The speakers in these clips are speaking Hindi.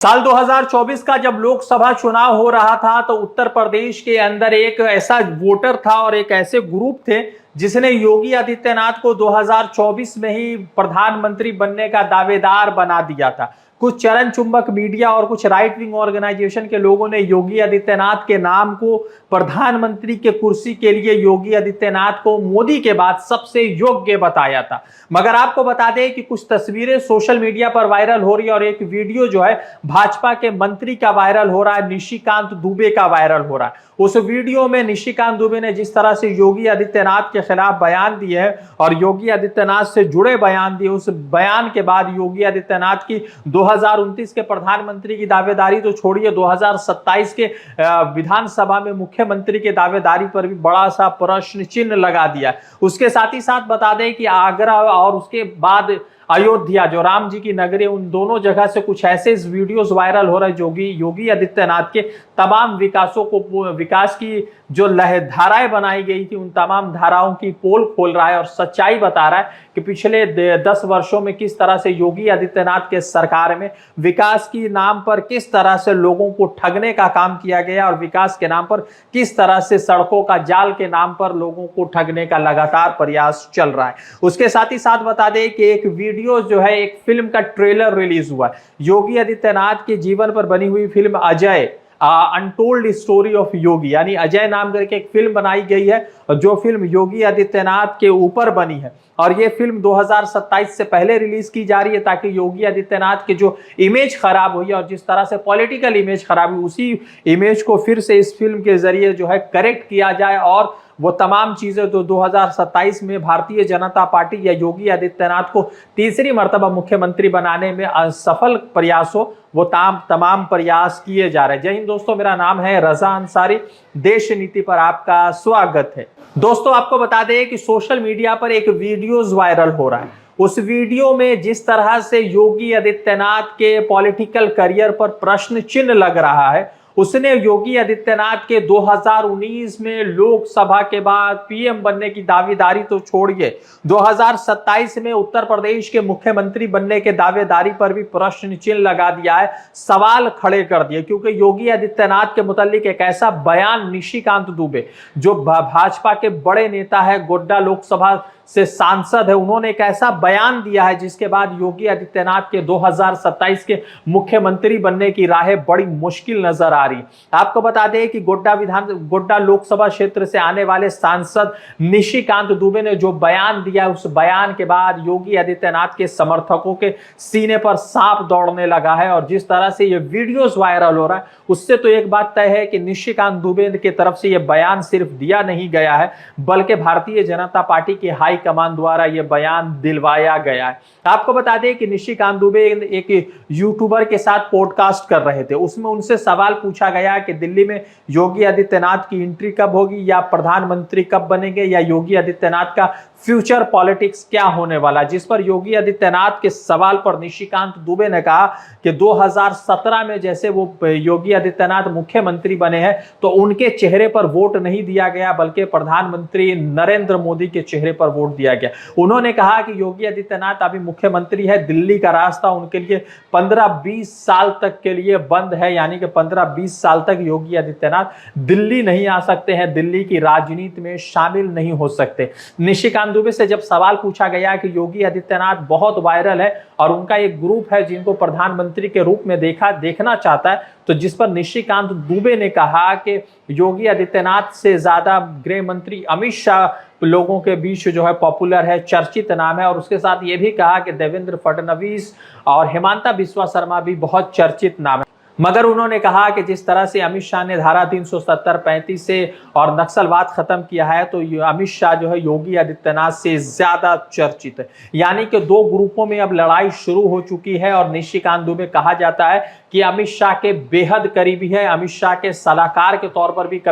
साल 2024 का जब लोकसभा चुनाव हो रहा था तो उत्तर प्रदेश के अंदर एक ऐसा वोटर था और एक ऐसे ग्रुप थे जिसने योगी आदित्यनाथ को 2024 में ही प्रधानमंत्री बनने का दावेदार बना दिया था। कुछ चरण चुंबक मीडिया और कुछ राइट विंग ऑर्गेनाइजेशन के लोगों ने योगी आदित्यनाथ के नाम को प्रधानमंत्री के कुर्सी के लिए योगी आदित्यनाथ को मोदी के बाद सबसे योग्य बताया था। मगर आपको बता दें कि कुछ तस्वीरें सोशल मीडिया पर वायरल हो रही है और एक वीडियो जो है भाजपा के मंत्री का वायरल हो रहा है, निशिकांत दुबे का वायरल हो रहा है। उस वीडियो में निशिकांत दुबे ने जिस तरह से योगी आदित्यनाथ के खिलाफ बयान दिए हैं और योगी आदित्यनाथ से जुड़े बयान दिए, उस बयान के बाद योगी आदित्यनाथ की 2029 के प्रधानमंत्री की दावेदारी तो छोड़िए, 2027 के विधानसभा में मुख्यमंत्री के दावेदारी पर भी बड़ा सा प्रश्न चिन्ह लगा दिया। उसके साथ ही साथ बता दें कि आगरा और उसके बाद अयोध्या जो राम जी की नगरी, उन दोनों जगह से कुछ ऐसे वीडियोस वायरल हो रहे हैं योगी आदित्यनाथ के तमाम विकास की जो धाराएं बनाई गई थी उन तमाम धाराओं की पोल खोल रहा है और सच्चाई बता रहा है कि पिछले 10 वर्षों में किस तरह से योगी आदित्यनाथ के सरकार में विकास की नाम पर किस तरह से लोगों को ठगने का काम किया गया और विकास के नाम पर किस तरह से सड़कों का जाल के नाम पर लोगों को ठगने का लगातार प्रयास चल रहा है। उसके साथ ही साथ बता दें कि एक वीडियो जो है, एक फिल्म का ट्रेलर रिलीज हुआ है योगी आदित्यनाथ के जीवन पर बनी हुई film Ajay untold story of Yogi, यानी अजय नाम करके एक फिल्म बनाई गई है जो फिल्म योगी आदित्यनाथ के ऊपर बनी है और ये फिल्म 2027 से पहले रिलीज की जा रही है ताकि योगी आदित्यनाथ की जो इमेज खराब हुई है और जिस तरह से पॉलिटिकल इमेज खराब हुई उसी इमेज को फिर से इस फिल्म के जरिए जो है करेक्ट किया जाए और वो तमाम चीजें जो 2027 में भारतीय जनता पार्टी या योगी आदित्यनाथ को तीसरी मर्तबा मुख्यमंत्री बनाने में असफल प्रयास हो, वो तमाम प्रयास किए जा रहे हैं। जय हिंद दोस्तों, मेरा नाम है रजा अंसारी, देश नीति पर आपका स्वागत है। दोस्तों आपको बता दें कि सोशल मीडिया पर एक वीडियोस वायरल हो रहा है। उस वीडियो में जिस तरह से योगी आदित्यनाथ के पॉलिटिकल करियर पर प्रश्न चिन्ह लग रहा है, उसने योगी आदित्यनाथ के 2019 में लोकसभा के बाद पीएम बनने की दावेदारी तो छोड़िए, 2027 में उत्तर प्रदेश के मुख्यमंत्री बनने के दावेदारी पर भी प्रश्न चिन्ह लगा दिया है, सवाल खड़े कर दिए। क्योंकि योगी आदित्यनाथ के मुतालिक एक ऐसा बयान निशिकांत दुबे जो भाजपा के बड़े नेता है, गोड्डा लोकसभा से सांसद है, उन्होंने एक ऐसा बयान दिया है जिसके बाद योगी आदित्यनाथ के 2027 के मुख्यमंत्री बनने की राहें बड़ी मुश्किल नजर आ रही। आपको बता दें कि गोड्डा लोकसभा क्षेत्र से आने वाले सांसद निशिकांत दुबे ने जो बयान दिया, उस बयान के बाद योगी आदित्यनाथ के समर्थकों के सीने पर सांप दौड़ने लगा है और जिस तरह से ये वीडियोस वायरल हो रहा है उससे तो एक बात तय है कि निशिकांत दुबे की तरफ से यह बयान सिर्फ दिया नहीं गया है बल्कि भारतीय जनता पार्टी की हाई कमान द्वारा यह बयान दिलवाया गया है। आपको बता दें कि निशिकांत दुबे एक यूट्यूबर के साथ पॉडकास्ट कर रहे थे, उसमें उनसे सवाल पूछा गया कि दिल्ली में योगी आदित्यनाथ की एंट्री कब होगी या प्रधानमंत्री कब बनेंगे या योगी आदित्यनाथ का फ्यूचर पॉलिटिक्स क्या होने वाला, जिस पर योगी आदित्यनाथ के सवाल पर निशिकांत दुबे ने कहा कि 2017 में जैसे वो योगी आदित्यनाथ मुख्यमंत्री बने हैं तो उनके चेहरे पर वोट नहीं दिया गया बल्कि प्रधानमंत्री नरेंद्र मोदी के चेहरे पर वोट दिया गया। उन्होंने कहा कि योगी आदित्यनाथ अभी मुख्यमंत्री है, दिल्ली का रास्ता उनके लिए 15-20 साल तक के लिए बंद है, यानी कि 15-20 साल तक योगी आदित्यनाथ दिल्ली नहीं आ सकते हैं, दिल्ली की राजनीति में शामिल नहीं हो सकते। निशिकांत दुबे से जब सवाल पूछा गया कि योगी आदित्यनाथ बहुत वायरल है और उनका एक ग्रुप है जिनको प्रधानमंत्री के रूप में देखना चाहता है, तो जिस पर निशिकांत दुबे ने कहा कि योगी आदित्यनाथ से ज्यादा गृह मंत्री अमित शाह लोगों के बीच जो है पॉपुलर है, चर्चित नाम है और उसके साथ ये भी कहा कि देवेंद्र फडणवीस और हिमंता बिस्वा शर्मा भी बहुत चर्चित नाम है। मगर उन्होंने कहा कि जिस तरह से अमित शाह ने धारा 370-35 से और नक्सलवाद खत्म किया है तो अमित शाह जो है योगी आदित्यनाथ से ज्यादा चर्चित है, यानी कि दो ग्रुपों में अब लड़ाई शुरू हो चुकी है और निशिकांत दुबे कहा जाता है कि अमित शाह के बेहद करीबी है, अमित शाह के सलाहकार के तौर पर भी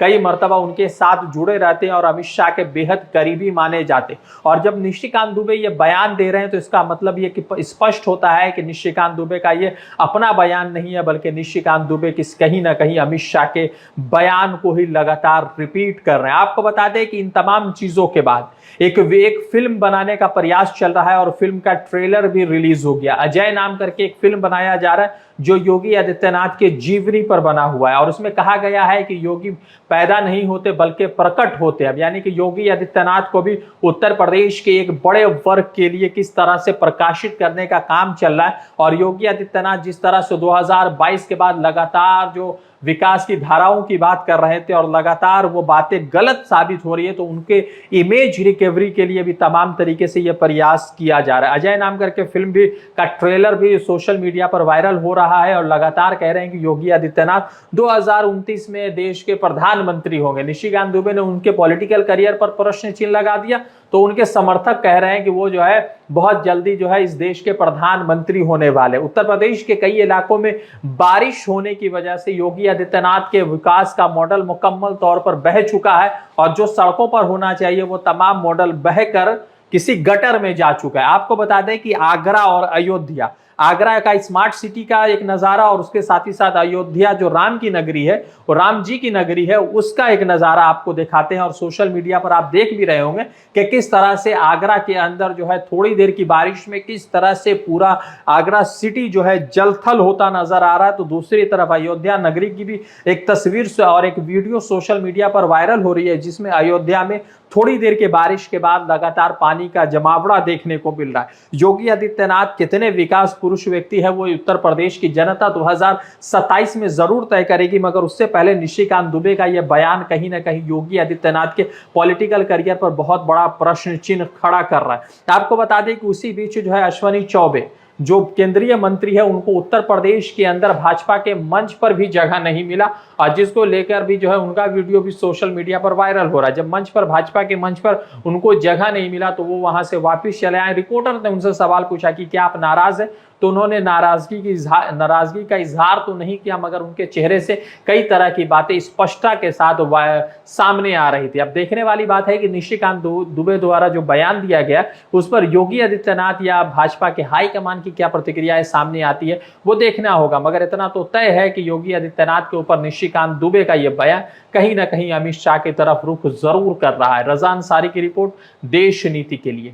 कई मर्तबा उनके साथ जुड़े रहते हैं और अमित शाह के बेहद करीबी माने जाते। और जब निशिकांत दुबे ये बयान दे रहे हैं तो इसका मतलब ये कि स्पष्ट होता है कि निशिकांत दुबे का ये अपना बयान नहीं है बल्कि निशिकांत दुबे कहीं ना कहीं अमित शाह के बयान को ही लगातार रिपीट कर रहे हैं। आपको बता दें कि इन तमाम चीजों के बाद एक फिल्म बनाने का प्रयास चल रहा है और फिल्म का ट्रेलर भी रिलीज हो गया। अजय नाम करके एक फिल्म बनाया जा रहा है जो योगी आदित्यनाथ के जीवनी पर बना हुआ है और उसमें कहा गया है कि योगी पैदा नहीं होते बल्कि प्रकट होते। अब यानी कि योगी आदित्यनाथ को भी उत्तर प्रदेश के एक बड़े वर्ग के लिए किस तरह से प्रकाशित करने का काम चल रहा है और योगी आदित्यनाथ जिस तरह से 2022 के बाद लगातार जो विकास की धाराओं की बात कर रहे थे और लगातार वो बातें गलत साबित हो रही है, तो उनके इमेज रिकवरी के लिए भी तमाम तरीके से ये प्रयास किया जा रहा है। अजय नाम करके फिल्म भी का ट्रेलर भी सोशल मीडिया पर वायरल हो रहा है और लगातार कह रहे हैं कि योगी आदित्यनाथ 2029 में देश के प्रधानमंत्री होंगे। निशिकांत दुबे ने उनके पॉलिटिकल करियर पर प्रश्न चिन्ह लगा दिया, तो उनके समर्थक कह रहे हैं कि वो जो है बहुत जल्दी जो है इस देश के प्रधानमंत्री होने वाले। उत्तर प्रदेश के कई इलाकों में बारिश होने की वजह से योगी आदित्यनाथ के विकास का मॉडल मुकम्मल तौर पर बह चुका है और जो सड़कों पर होना चाहिए वो तमाम मॉडल बहकर किसी गटर में जा चुका है। आपको बता दें कि आगरा और अयोध्या, आगरा का स्मार्ट सिटी का एक नजारा और उसके साथ ही साथ अयोध्या जो राम की नगरी है, वो राम जी की नगरी है, उसका एक नजारा आपको दिखाते हैं और सोशल मीडिया पर आप देख भी रहे होंगे कि किस तरह से आगरा के अंदर जो है थोड़ी देर की बारिश में किस तरह से पूरा आगरा सिटी जो है जलथल होता नजर आ रहा है। तो दूसरी तरफ अयोध्या नगरी की भी एक तस्वीर और एक वीडियो सोशल मीडिया पर वायरल हो रही है जिसमें अयोध्या में थोड़ी देर के बारिश के बाद लगातार पानी का जमावड़ा देखने को मिल रहा है। योगी आदित्यनाथ कितने विकास पुरुष व्यक्ति है वो उत्तर प्रदेश की जनता 2027 में जरूर तय करेगी, मगर उससे पहले निशिकांत दुबे का यह बयान कहीं ना कहीं योगी आदित्यनाथ के पॉलिटिकल करियर पर बहुत बड़ा प्रश्न चिन्ह खड़ा कर रहा है। आपको बता दें कि उसी बीच जो है अश्विनी चौबे जो केंद्रीय मंत्री है उनको उत्तर प्रदेश के अंदर भाजपा के मंच पर भी जगह नहीं मिला और जिसको लेकर भी जो है उनका वीडियो भी सोशल मीडिया पर वायरल हो रहा है। जब मंच पर भाजपा के मंच पर उनको जगह नहीं मिला तो वो वहां से वापस चले आए। रिपोर्टर ने उनसे सवाल पूछा कि क्या आप नाराज है, तो उन्होंने नाराजगी का इजहार तो नहीं किया, मगर उनके चेहरे से कई तरह की बातें स्पष्टता के साथ सामने आ रही थी। अब देखने वाली बात है कि निशिकांत दुबे द्वारा जो बयान दिया गया उस पर योगी आदित्यनाथ या भाजपा के हाईकमान की क्या प्रतिक्रियाएं सामने आती है वो देखना होगा, मगर इतना तो तय है कि योगी आदित्यनाथ के ऊपर निशिकांत दुबे का यह बयान कहीं ना कहीं अमित शाह की तरफ रुख जरूर कर रहा है। रजा अंसारी की रिपोर्ट, देश नीति के लिए।